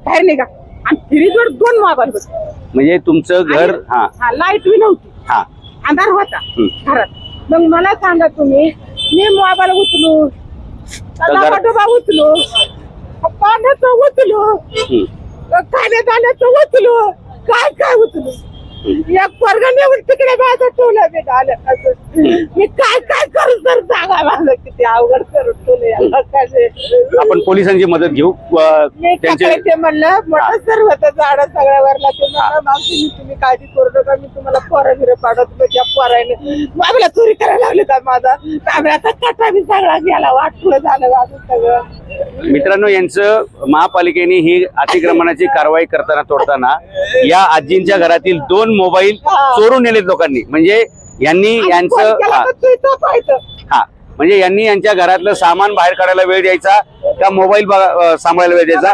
बाहेर निघा. आणि फ्रीजवर 2 मोबाईल होते. म्हणजे तुमचं घर लाईट बी नव्हती, अंधार होता घरात. मग मला सांगा तुम्ही, मी मोबाईल उचलू, डबा उचलू, पाण्याचं उचलू, खाण्याचं उचलू, काय उचलू. एक पोरगा नेऊन तिकडे माझं ठेवलं. मी आलं मी काय करू तर सांगा. माझं किती अवघड करून ठेवलं. आपण पोलिसांची मदत घेऊ. ते म्हणलं मोठं सर्व झाड सगळ्यावरला. ते म्हणलं मावशी तुम्ही काळजी करू नका, मी तुम्हाला पोरा बिरं पाडत. त्या पोराने मला चोरी करायला लावली का. माझा तांब्याचा कटा बी सगळा गेला, वाटपुळं झालं माझं सगळं. मित्रांनो, यांचं महापालिकेने ही अतिक्रमणाची कारवाई करताना तोडताना या आजींच्या घरातील 2 मोबाईल चोरून नेलेत लोकांनी. म्हणजे यांनी यांचं म्हणजे यांनी यांच्या घरातलं सामान बाहेर काढायला वेळ द्यायचा का मोबाईल सांभाळायला वेळ द्यायचा.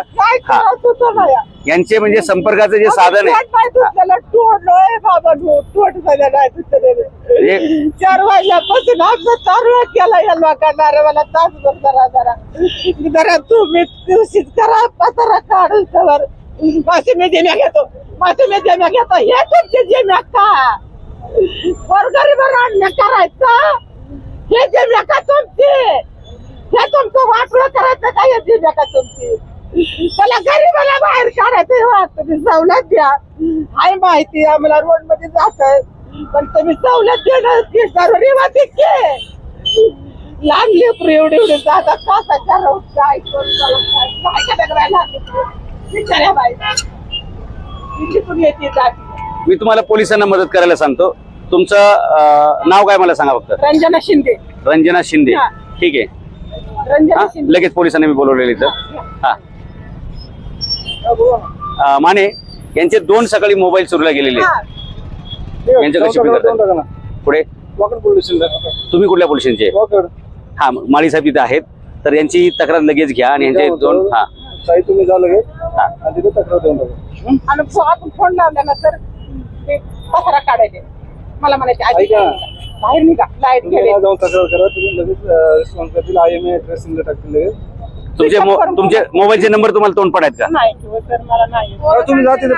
यांचे म्हणजे संपर्काचं जे साधन आहे 4 वाजल्यापासून आमचा चालू केला. या लोकांना मला तासभर जरा तुम्ही करा पसारा काढून सवर. माझे मी जेम्या घेतो, हे तुमचे जेम्या का गोरगरिबांना अन्याय करायचा. हे जेम्या का तुमची, हे तुमचं वाटलं करायचं का. हे जेम्या का तुमची. त्याला गरीबाला बाहेर काढायचं. तुम्ही सवलत द्या. हाय माहिती आम्हाला रोड मध्ये जात, पण तुम्ही सवलत देणं की जरुरी होती की. लहान लेकरू एवढे जाता कसा करावं, काय करायला विचारा बाई. मी तुम्हाला पोलिसांना मदत करायला सांगतो. तुमचं नाव काय मला सांगा फक्त. रंजना शिंदे. रंजना शिंदे, ठीक आहे. रंजना शिंदे. लगेच पोलिसांना मी बोलवलेलं इथं. माने यांचे 2 सकाळी मोबाईल चोरीला गेलेले. यांच्या कशी पुढे तुम्ही कुठल्या पोलिसांचे. माळी साहेब तिथे आहेत, तर यांची तक्रार लगेच घ्या आणि यांचे 2 तुम्ही जाऊ लगेच तिथे तक्रार देऊन आणि आपण फोन लावल्यानंतर ते पसारा काढायचे. मला म्हणायचे बाहेर निघा, लाईट जाऊन तक्रार करा. तुम्ही लगेच रिस्पॉन्स करतील. IMA ऍड्रेस टाकतील लगेच. तुमचे मोबाईलचे नंबर तुम्हाला तोंड पडायत का. नाही सर, मला नाही. तुम्ही जातील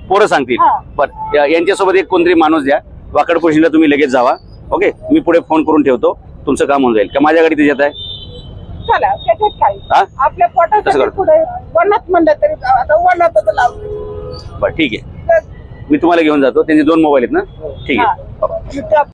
पोरं सांगतील. बरं, यांच्यासोबत एक कोणतरी माणूस द्या. वाकड पोलिसांना तुम्ही लगेच जावा. ओके, मी पुढे फोन करून ठेवतो. तुमचं काम होऊन जाईल का. माझ्या गाडीत येत आहे. चला त्याच्यात काय आपल्या पोटासाठी पुढे वनात म्हणलं तरी आता वनातच लावलं. बरं, ठीक आहे. मी तुम्हाला घेऊन जातो. त्यांचे 2 मोबाईल आहेत ना. ठीक आहे.